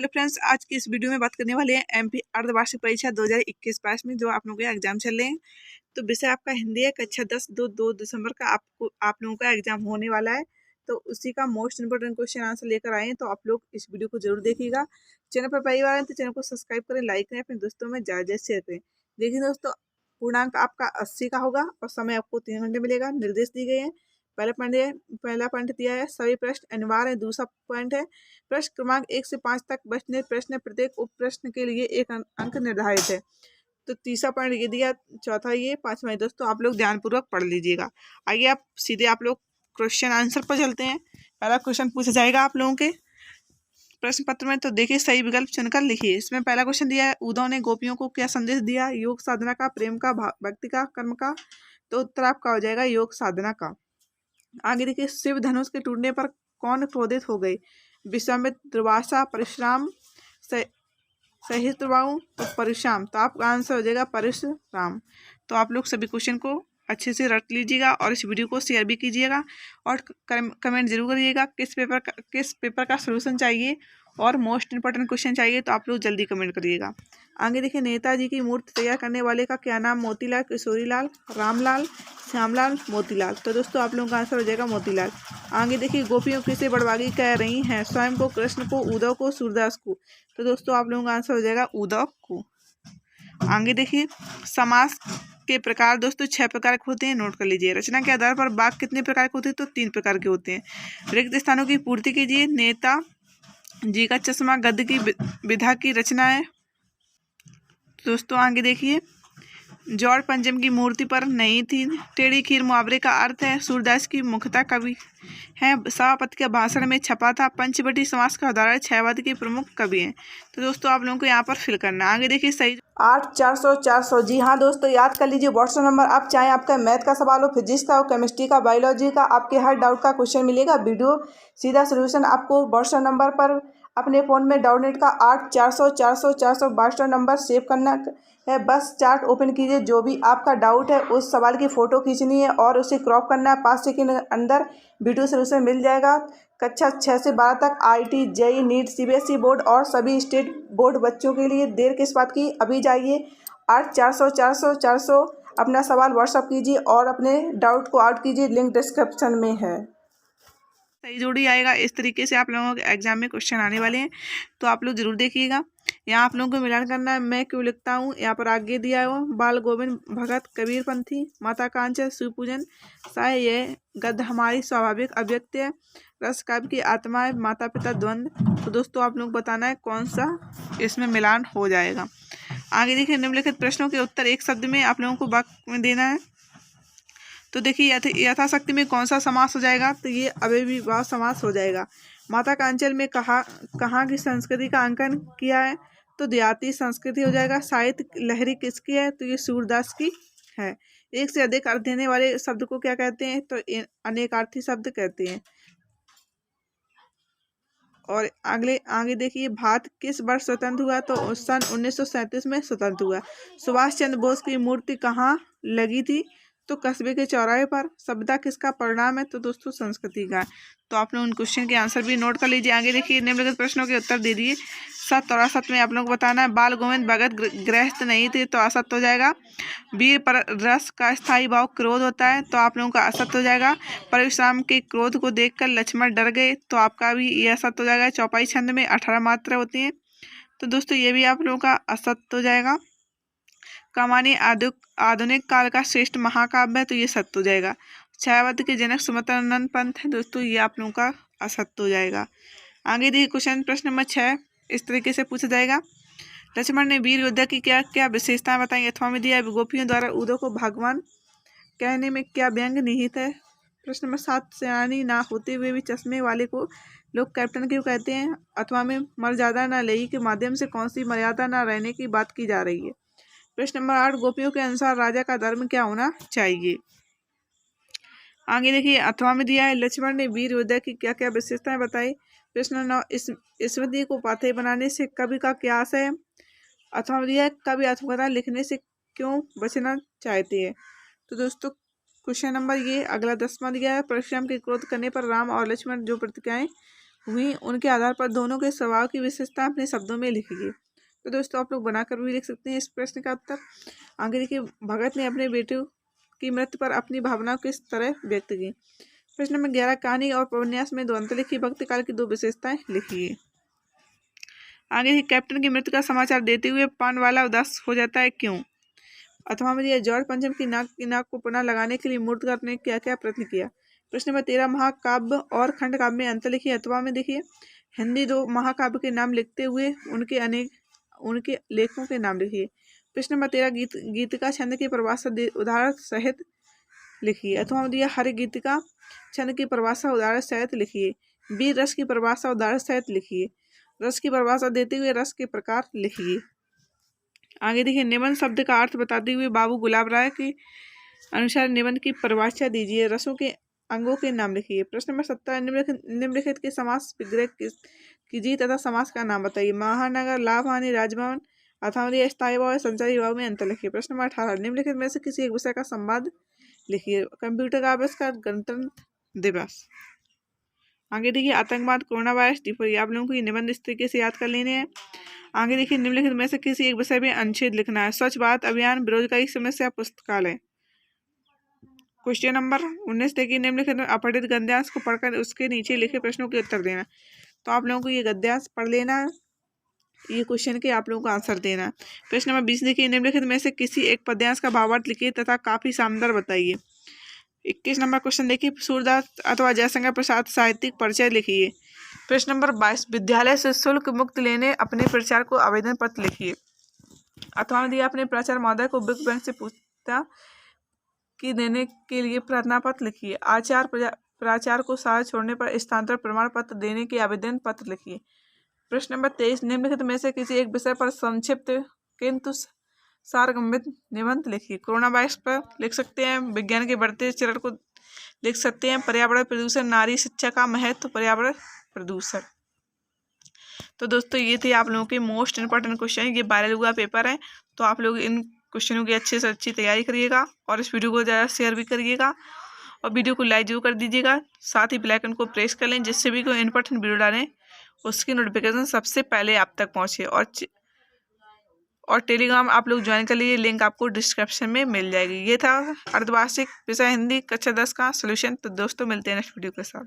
Hello friends, आज की इस वीडियो में बात करने वाले हैं एमपी अर्धवार्षिक परीक्षा 2021-22 में जो आप लोगों के एग्जाम चल रहे हैं। तो विषय आपका हिंदी है। कक्षा 10 2 दिसंबर का आप लोगों का एग्जाम होने वाला है। तो उसी का मोस्ट इंपोर्टेंट क्वेश्चन आंसर लेकर आए हैं। तो आप लोग इस वीडियो को जरूर देखिएगा। चैनल पर पहली बार है तो चैनल को सब्सक्राइब करें, लाइक करें, अपने दोस्तों में ज़्यादा शेयर करें। देखिए दोस्तों, पूर्णांक आपका 80 का होगा और समय आपको 3 घंटे मिलेगा। निर्देश दिए गए हैं। पहला पॉइंट दिया है सभी प्रश्न अनिवार्य है। दूसरा पॉइंट है प्रश्न क्रमांक 1 से 5 तक बचने प्रश्न प्रत्येक उप प्रश्न के लिए एक अंक निर्धारित है। तो तीसरा पॉइंट ये दिया, चौथा ये, पांचवा ये। दोस्तों आप लोग ध्यानपूर्वक पढ़ लीजिएगा। आइए आप सीधे आप लोग क्वेश्चन आंसर पर चलते हैं। पहला क्वेश्चन पूछा जाएगा आप लोगों के प्रश्न पत्र में। तो देखिए, सही विकल्प चुनकर लिखिए। इसमें पहला क्वेश्चन दिया है उद्धव ने गोपियों को क्या संदेश दिया? योग साधना का, प्रेम का, भक्ति का, कर्म का? तो उत्तर आपका हो जाएगा योग साधना का। आगे देखिए, शिव धनुष के टूटने पर कौन क्रोधित हो गए? विश्वामित्र, दुर्वासा, परशुराम, सहिष्णुबाहु, तो परशुराम। तो आपका आंसर हो जाएगा परशुराम। तो आप लोग सभी क्वेश्चन को अच्छे से रट लीजिएगा और इस वीडियो को शेयर भी कीजिएगा और कमेंट जरूर करिएगा किस पेपर का सलूशन चाहिए और मोस्ट इंपॉर्टेंट क्वेश्चन चाहिए। तो आप लोग जल्दी कमेंट करिएगा। आगे देखिए, नेताजी की मूर्ति तैयार करने वाले का क्या नाम? मोतीलाल, किशोरीलाल, रामलाल, श्यामलाल, मोतीलाल। तो दोस्तों आप लोगों का आंसर हो जाएगा मोतीलाल। आगे देखिए, गोपियों किसे बड़भागी कह रही हैं? स्वयं को, कृष्ण को, उद्धव को, सूरदास को। तो दोस्तों आप लोगों का आंसर हो जाएगा उद्धव को। आगे देखिए, समास के प्रकार दोस्तों 6 प्रकार के होते हैं, नोट कर लीजिए। रचना के आधार पर वाक्य कितने प्रकार के होते हैं? तो 3 प्रकार के होते हैं। रिक्त स्थानों की पूर्ति कीजिए। नेता जी का चश्मा गद्य की विधा की रचना है। दोस्तों आगे देखिए, जौड़ पंचम की मूर्ति पर नहीं थी। टेढ़ी खीर मुहावरे का अर्थ है। सूरदास की मुखता कवि है। सभापति के भाषण में छपा था। पंचवटी समास का उदाहरण छयवादी के प्रमुख कवि हैं। तो दोस्तों आप लोगों को यहाँ पर फिल करना। आगे देखिए, सही 8 400 400। जी हाँ दोस्तों, याद कर लीजिए व्हाट्सएप नंबर। आप चाहे आपका मैथ का सवाल हो, फिजिक्स का हो, केमिस्ट्री का, बायोलॉजी का, आपके हर डाउट का क्वेश्चन मिलेगा। वीडियो सीधा सोल्यूशन आपको व्हाट्सएप नंबर पर अपने फ़ोन में डाउनलोड का 8 400 400 400 व्हाट्सएप नंबर सेव करना है। बस चार्ट ओपन कीजिए, जो भी आपका डाउट है उस सवाल की फ़ोटो खींचनी है और उसे क्रॉप करना है। 5 सेकंड के अंदर वीडियो सोल्यूशन मिल जाएगा। कक्षा 6 से 12 तक IT, JEE, NEET, CBSE board और सभी स्टेट बोर्ड बच्चों के लिए। देर किस बात की, अभी जाइए 8 400 400 400 अपना सवाल व्हाट्सअप कीजिए और अपने डाउट को आउट कीजिए। लिंक डिस्क्रिप्शन में है। सही जोड़ी आएगा। इस तरीके से आप लोगों के एग्जाम में क्वेश्चन आने वाले हैं, तो आप लोग जरूर देखिएगा। यहाँ आप लोगों को मिलान करना है। मैं क्यों लिखता हूँ, यहाँ पर आगे दिया हो। बाल गोविंद भगत, कबीर पंथी, माता कांचन, शिव पूजन, साय ये गद्य हमारी स्वाभाविक अभिव्यक्ति है। रस काव्य की आत्मा है। माता पिता द्वंद्व। तो दोस्तों आप लोग बताना है कौन सा इसमें मिलान हो जाएगा। आगे देखिए, निम्नलिखित प्रश्नों के उत्तर एक शब्द में आप लोगों को वाक्य में देना है। तो देखिए, यथाशक्ति में कौन सा समास हो जाएगा? तो ये अव्ययीभाव समास हो जाएगा। माता कांचन में कहाँ की संस्कृति का अंकन किया है? तो देहाती संस्कृति हो जाएगा। साहित्य लहरी किसकी है? तो ये सूरदास की है। एक से अधिक अर्थ देने वाले शब्द को क्या कहते हैं? तो अनेकार्थी शब्द कहते हैं। और आगे देखिए, भारत किस वर्ष स्वतंत्र हुआ? तो सन 1937 में स्वतंत्र हुआ। सुभाष चंद्र बोस की मूर्ति कहाँ लगी थी? तो कस्बे के चौराहे पर। सभ्यता किसका परिणाम है? तो दोस्तों संस्कृति का। तो आप लोग उन क्वेश्चन के आंसर भी नोट कर लीजिए। आगे देखिए, निम्नलिखित प्रश्नों के उत्तर दे दिए। 7 और असत में आप लोग बताना है। बाल गोविंद भगत गृहस्थ नहीं थे, तो असत हो जाएगा। वीर पर रस का स्थायी भाव क्रोध होता है, तो आप लोगों का असत हो जाएगा। परशुराम के क्रोध को देखकर लक्ष्मण डर गए, तो आपका भी ये असत हो जाएगा। चौपाई छंद में 18 मात्रा होती हैं, तो दोस्तों ये भी आप लोगों का असत हो जाएगा। कमानी आधुनिक काल का श्रेष्ठ महाकाव्य है, तो ये सत्य हो जाएगा। छायावत के जनक सुमित्रानंद पंत है, दोस्तों ये आप लोगों का असत्य हो जाएगा। आगे देखिए, क्वेश्चन प्रश्न नंबर 6 इस तरीके से पूछा जाएगा। लक्ष्मण ने वीर योद्धा की क्या क्या विशेषताएं बताई? अथवा में दिया है गोपियों द्वारा उद्धव को भगवान कहने में क्या व्यंग निहित है? प्रश्न नंबर 7, सयानी ना होते हुए भी चश्मे वाले को लोग कैप्टन क्यों कहते हैं? अथवा में मर्यादा न लेई के माध्यम से कौन सी मर्यादा न रहने की बात की जा रही है? प्रश्न नंबर 8, गोपियों के अनुसार राजा का धर्म क्या होना चाहिए? आगे देखिए, अथवा में दिया है लक्ष्मण ने वीर योद्धा की क्या क्या विशेषताएं बताई? प्रश्न 9, स्मृति को पाथे बनाने से कवि का क्या आशय है? अथवा में दिया है कवि आत्मकथा लिखने से क्यों बचना चाहते हैं? तो दोस्तों क्वेश्चन नंबर ये अगला 10वां दिया है। परशुराम के क्रोध करने पर राम और लक्ष्मण जो प्रतिक्रियाएं हुई, उनके आधार पर दोनों के स्वभाव की विशेषता अपने शब्दों में लिखिए। तो दोस्तों आप लोग बनाकर भी लिख सकते हैं इस प्रश्न का उत्तर। आगे देखिए, भगत ने अपने बेटे की मृत्यु पर अपनी भावनाओं किस तरह व्यक्त की। प्रश्न नंबर 11, कहानी और उपन्यास में द्वंद्व लिखिए, भक्ति काल की 2 विशेषताएं लिखिए। आगे देखिए, कैप्टन की मृत्यु का समाचार देते हुए पानवाला उदास हो जाता है, क्यों। अथवा में दिया, जॉर्ज पंचम की नाक को पुनः लगाने के लिए मूर्तिकार ने क्या क्या प्रयत्न किया। प्रश्न नंबर 13, महाकाव्य और खंड काव्य में अंतर लिखिए। अथवा में देखिए, हिंदी 2 महाकाव्य के नाम लिखते हुए उनके लेखकों के नाम लिखिए। प्रश्न नंबर 13, गीतिका छंद की परिभाषा उदाहरण सहित लिखिए। अथवा में दिया, हर गीतिका छंद की परिभाषा उदाहरण सहित लिखिए। बी, रस की परिभाषा उदाहरण सहित लिखिए। रस की परिभाषा देते हुए रस के प्रकार लिखिए। आगे देखिए, निबंध शब्द का अर्थ बताते हुए बाबू गुलाब राय के अनुसार निबंध की परिभाषा दीजिए। रसों के अंगों के नाम लिखिए। प्रश्न नंबर 17, निम्नलिखित के समास विग्रह कीजिए तथा समास का नाम बताइए। महानगर, लाभ हानि, राजभवन, अथवा स्थायी भाव, संचारी भाव में अंतर लिखिए। प्रश्न नंबर 18, निम्नलिखित में से किसी एक विषय का संवाद लिखिए। कंप्यूटर का आविष्कार, गणतंत्र दिवस। आगे देखिए, आतंकवाद, कोरोना वायरस, टिप्पणी। आप लोगों को ये निबंध इस तरीके से याद कर लेने हैं। आगे देखिए, निम्नलिखित में से किसी एक विषय में अनुच्छेद लिखना है। स्वच्छ भारत अभियान, बेरोजगारी समस्या, पुस्तकालय। क्वेश्चन नंबर 19 देखिए, निम्नलिखित में अपठित गद्यांश को पढ़कर उसके नीचे लिखे प्रश्नों के उत्तर देना। तो आप लोगों को ये गद्यांश पढ़ लेना है, ये क्वेश्चन के आप लोगों को आंसर देना है। प्रश्न नंबर 20 देखिए, निम्नलिखित में से किसी एक पद्यांश का भावार्थ लिखिए तथा काफी शानदार बताइए। 21 नंबर क्वेश्चन देखिए, सूरदास अथवा जयशंकर प्रसाद साहित्यिक परिचय लिखिए। प्रश्न नंबर 22, विद्यालय से शुल्क मुक्त लेने अपने प्राचार्य को आवेदन पत्र लिखिए। अथवा में दिया, अपने प्राचार्य महोदय को बिग बैंक से पूछता कि देने के लिए प्रार्थना पत्र लिखिए। प्राचार्य को शाला छोड़ने पर स्थानांतरण प्रमाण पत्र देने के आवेदन पत्र लिखिए। प्रश्न नंबर 23, निम्नलिखित में से किसी एक विषय पर संक्षिप्त किंतु सारगर्भित निबंध लिखिए। कोरोना वायरस पर लिख सकते हैं, विज्ञान के बढ़ते चरण को लिख सकते हैं, पर्यावरण प्रदूषण, नारी शिक्षा का महत्व, पर्यावरण प्रदूषण। तो दोस्तों ये थे आप लोगों के मोस्ट इंपॉर्टेंट क्वेश्चन। ये वायरल हुआ पेपर है, तो आप लोग इन क्वेश्चनों की अच्छे से अच्छी तैयारी करिएगा और इस वीडियो को ज़्यादा शेयर भी करिएगा और वीडियो को लाइक जरूर कर दीजिएगा। साथ ही बेल आइकन को प्रेस कर लें, जिससे भी कोई इंपॉर्टेंट वीडियो डालें उसकी नोटिफिकेशन सबसे पहले आप तक पहुँचे। और टेलीग्राम आप लोग ज्वाइन कर लीजिए, लिंक आपको डिस्क्रिप्शन में मिल जाएगी। ये था अर्धवार्षिक विषय हिंदी कक्षा 10 का सॉल्यूशन। तो दोस्तों मिलते हैं नेक्स्ट वीडियो के साथ।